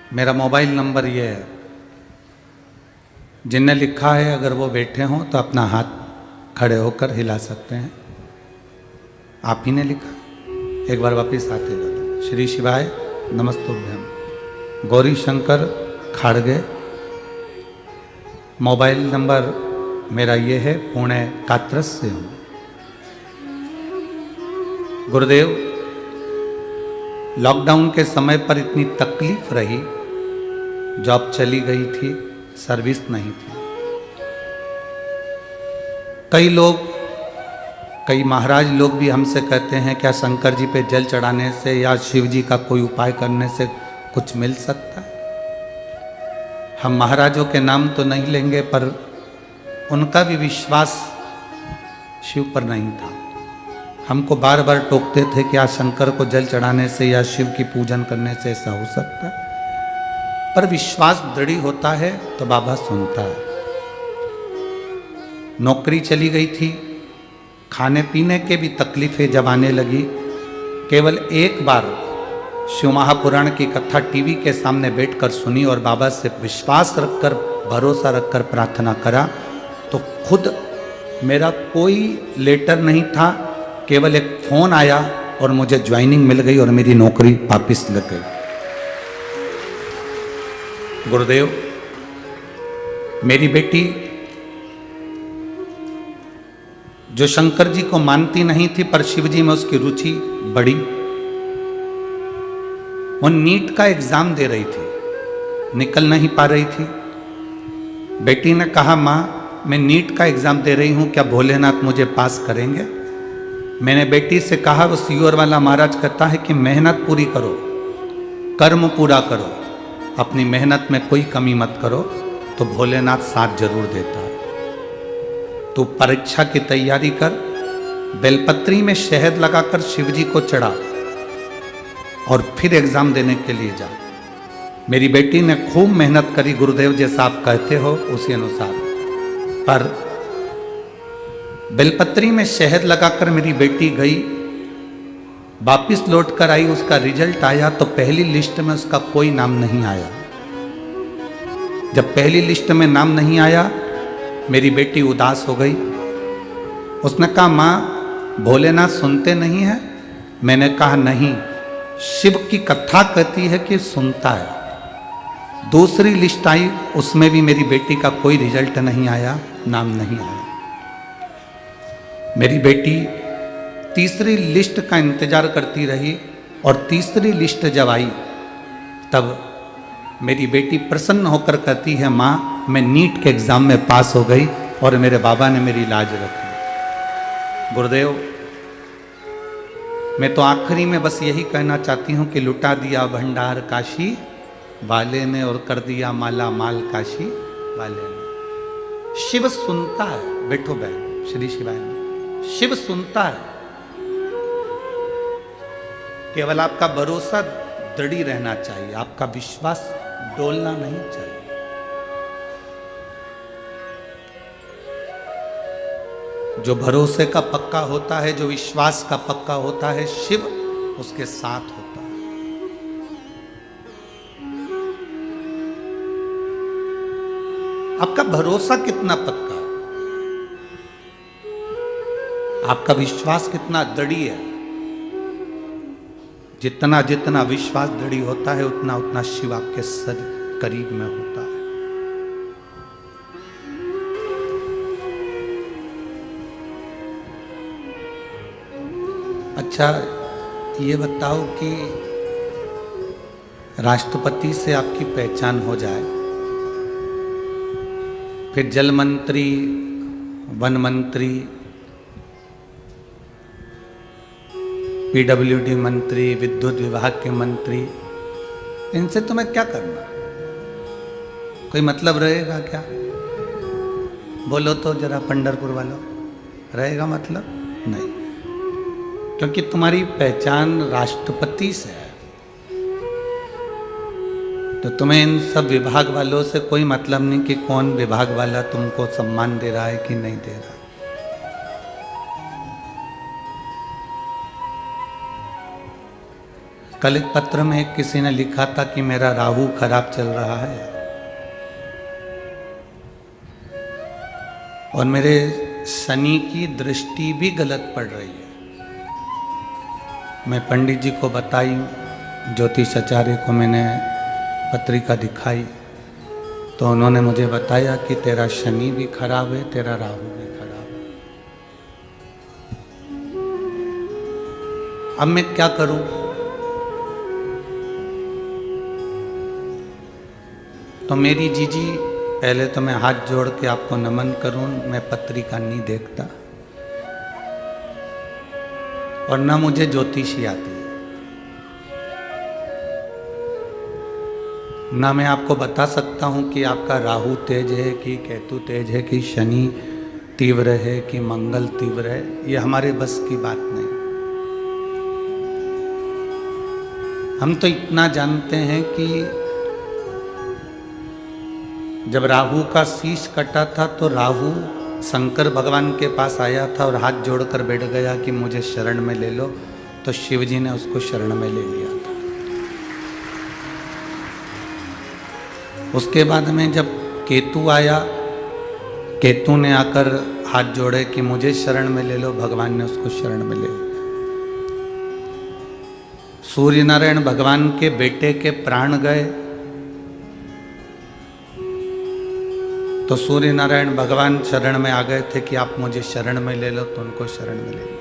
मेरा mobile number ये है, जिनने लिखा है अगर वो बैठे हों तो अपना हाथ खड़े होकर हिला सकते हैं। आप ही ने लिखा, एक बार वापिस हाथ हिला दो। श्री शिवाय नमस्तुभ्यम। गौरी शंकर खाड़गे। मोबाइल नंबर मेरा ये है, पुणे कात्रस से हूँ। गुरुदेव, लॉकडाउन के समय पर इतनी तकलीफ रही, जॉब चली गई थी, सर्विस नहीं थी। कई लोग, कई महाराज लोग भी हमसे कहते हैं क्या शंकर जी पे जल चढ़ाने से या शिव जी का कोई उपाय करने से कुछ मिल सकता है। हम महाराजों के नाम तो नहीं लेंगे, पर उनका भी विश्वास शिव पर नहीं था। हमको बार बार टोकते थे कि आज शंकर को जल चढ़ाने से या शिव की पूजन करने से ऐसा हो सकता है, पर विश्वास दृढ़ होता है तो बाबा सुनता है। नौकरी चली गई थी, खाने पीने के भी तकलीफें जब आने लगी, केवल एक बार शिव महापुराण की कथा टीवी के सामने बैठकर सुनी और बाबा से विश्वास रखकर, भरोसा रखकर प्रार्थना करा, तो खुद मेरा कोई लेटर नहीं था, केवल एक फोन आया और मुझे ज्वाइनिंग मिल गई और मेरी नौकरी वापिस लग गई। गुरुदेव, मेरी बेटी जो शंकर जी को मानती नहीं थी, पर शिव जी में उसकी रुचि बढ़ी। वो नीट का एग्जाम दे रही थी, निकल नहीं पा रही थी। बेटी ने कहा, माँ मैं नीट का एग्जाम दे रही हूँ, क्या भोलेनाथ मुझे पास करेंगे। मैंने बेटी से कहा, वो सीओर वाला महाराज कहता है कि मेहनत पूरी करो, कर्म पूरा करो, अपनी मेहनत में कोई कमी मत करो, तो भोलेनाथ साथ जरूर देता है। तू परीक्षा की तैयारी कर, बेलपत्री में शहद लगाकर शिव जी को चढ़ा और फिर एग्जाम देने के लिए जा। मेरी बेटी ने खूब मेहनत करी, गुरुदेव जैसा आप कहते हो उसी अनुसार, पर बेलपत्री में शहद लगाकर मेरी बेटी गई, वापिस लौट कर आई, उसका रिजल्ट आया तो पहली लिस्ट में उसका कोई नाम नहीं आया। जब पहली लिस्ट में नाम नहीं आया, मेरी बेटी उदास हो गई। उसने कहा, माँ भोलेनाथ सुनते नहीं है। मैंने कहा, नहीं, शिव की कथा कहती है कि सुनता है। दूसरी लिस्ट आई, उसमें भी मेरी बेटी का कोई रिजल्ट नहीं आया, नाम नहीं आया। मेरी बेटी तीसरी लिस्ट का इंतजार करती रही और तीसरी लिस्ट जब आई, तब मेरी बेटी प्रसन्न होकर कहती है, माँ मैं नीट के एग्जाम में पास हो गई और मेरे बाबा ने मेरी लाज रखी। गुरुदेव, मैं तो आखिरी में बस यही कहना चाहती हूँ कि लुटा दिया भंडार काशी वाले ने और कर दिया माला माल काशी वाले ने। शिव सुनता है। बैठो बहन, श्री शिवाय ने। शिव सुनता है, केवल आपका भरोसा दृढ़ रहना चाहिए, आपका विश्वास डोलना नहीं चाहिए। जो भरोसे का पक्का होता है, जो विश्वास का पक्का होता है, शिव उसके साथ होता है। आपका भरोसा कितना पक्का है, आपका विश्वास कितना दृढ़ है। जितना जितना विश्वास दृढ़ होता है, उतना उतना शिव आपके सर करीब में होता है। अच्छा, ये बताओ कि राष्ट्रपति से आपकी पहचान हो जाए, फिर जल मंत्री, वन मंत्री, पीडब्ल्यूडी मंत्री, विद्युत विभाग के मंत्री, इनसे तुम्हें क्या करना, कोई मतलब रहेगा क्या? बोलो तो जरा पंढरपुर वालों, रहेगा मतलब? नहीं, क्योंकि तुम्हारी पहचान राष्ट्रपति से है, तो तुम्हें इन सब विभाग वालों से कोई मतलब नहीं कि कौन विभाग वाला तुमको सम्मान दे रहा है कि नहीं दे रहा। कल एक पत्र में किसी ने लिखा था कि मेरा राहु खराब चल रहा है और मेरे शनि की दृष्टि भी गलत पड़ रही है। मैं पंडित जी को बताई, ज्योतिष आचार्य को मैंने पत्रिका दिखाई, तो उन्होंने मुझे बताया कि तेरा शनि भी खराब है, तेरा राहु भी खराब है। अब मैं क्या करूं? तो मेरी जीजी, पहले तो मैं हाथ जोड़ के आपको नमन करूं, मैं पत्रिका नहीं देखता और ना मुझे ज्योतिषी आती, ना मैं आपको बता सकता हूं कि आपका राहु तेज है कि केतु तेज है कि शनि तीव्र है कि मंगल तीव्र है। ये हमारे बस की बात नहीं। हम तो इतना जानते हैं कि जब राहु का शीश कटा था तो राहु शंकर भगवान के पास आया था और हाथ जोड़कर बैठ गया कि मुझे शरण में ले लो, तो शिव जी ने उसको शरण में ले लिया था। उसके बाद में जब केतु आया, केतु ने आकर हाथ जोड़े कि मुझे शरण में ले लो, भगवान ने उसको शरण में ले लिया। सूर्य नारायण भगवान के बेटे के प्राण गए तो सूर्य नारायण भगवान शरण में आ गए थे कि आप मुझे शरण में ले लो, तो उनको शरण में ले लिया।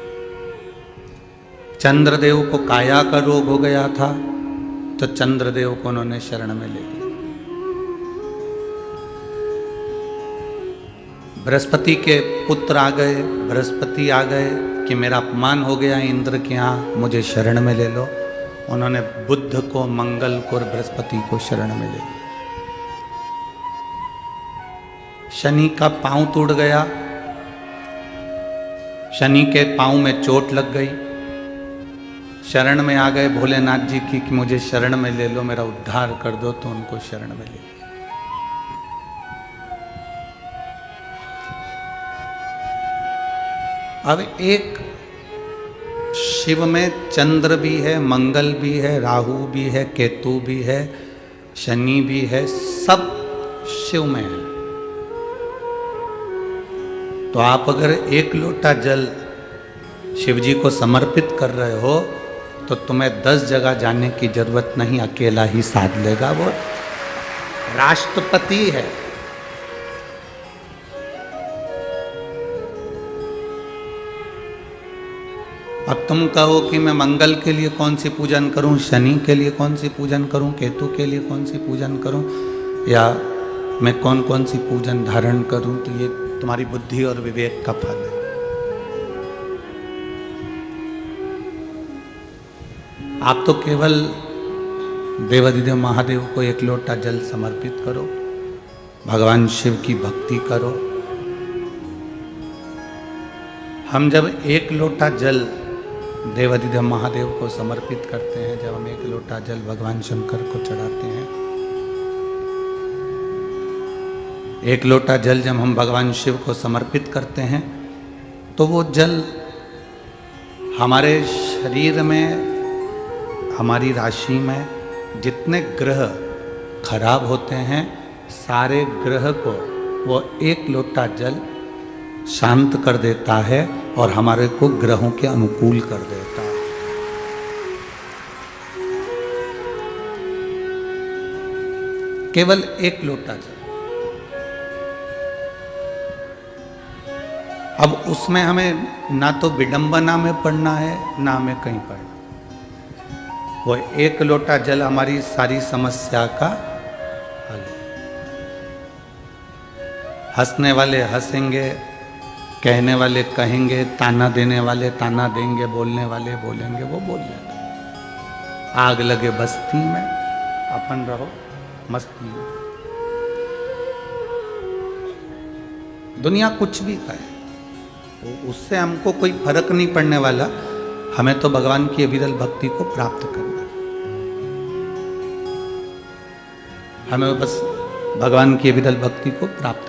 चंद्रदेव को काया का रोग हो गया था तो चंद्रदेव को उन्होंने शरण में ले लिया। बृहस्पति के पुत्र आ गए, बृहस्पति आ गए कि मेरा अपमान हो गया इंद्र के यहाँ, मुझे शरण में ले लो। उन्होंने बुध को, मंगल को और बृहस्पति को शरण में ले लिया। शनि का पांव टूट गया, शनि के पांव में चोट लग गई, शरण में आ गए भोलेनाथ जी की कि मुझे शरण में ले लो, मेरा उद्धार कर दो, तो उनको शरण में ले लिया। अब एक शिव में चंद्र भी है, मंगल भी है, राहु भी है, केतु भी है, शनि भी है, सब शिव में है। तो आप अगर एक लोटा जल शिव जी को समर्पित कर रहे हो तो तुम्हें 10 जगह जाने की जरूरत नहीं, अकेला ही साध लेगा। वो राष्ट्रपति है। अब तुम कहो कि मैं मंगल के लिए कौन सी पूजन करूं, शनि के लिए कौन सी पूजन करूं, केतु के लिए कौन सी पूजन करूं, या मैं कौन कौन सी पूजन धारण करूं, तो ये तुम्हारी बुद्धि और विवेक का फल है। आप तो केवल देवाधिदेव महादेव को एक लोटा जल समर्पित करो, भगवान शिव की भक्ति करो। हम जब एक लोटा जल देवाधिदेव महादेव को समर्पित करते हैं, जब हम एक लोटा जल भगवान शंकर को चढ़ाते हैं, एक लोटा जल जब हम भगवान शिव को समर्पित करते हैं, तो वो जल हमारे शरीर में, हमारी राशि में जितने ग्रह खराब होते हैं, सारे ग्रह को वो एक लोटा जल शांत कर देता है और हमारे को ग्रहों के अनुकूल कर देता है। केवल एक लोटा जल। अब उसमें हमें ना तो विडंबना में पढ़ना है, ना हमें कहीं पढ़ना। वो एक लोटा जल हमारी सारी समस्या का हल है। हंसने वाले हंसेंगे, कहने वाले कहेंगे, ताना देने वाले ताना देंगे, बोलने वाले बोलेंगे, वो बोल लेंगे। आग लगे बस्ती में, अपन रहो मस्ती में। दुनिया कुछ भी कहे, उससे हमको कोई फर्क नहीं पड़ने वाला। हमें तो भगवान की अविरल भक्ति को प्राप्त करना है। हमें बस भगवान की अविरल भक्ति को प्राप्त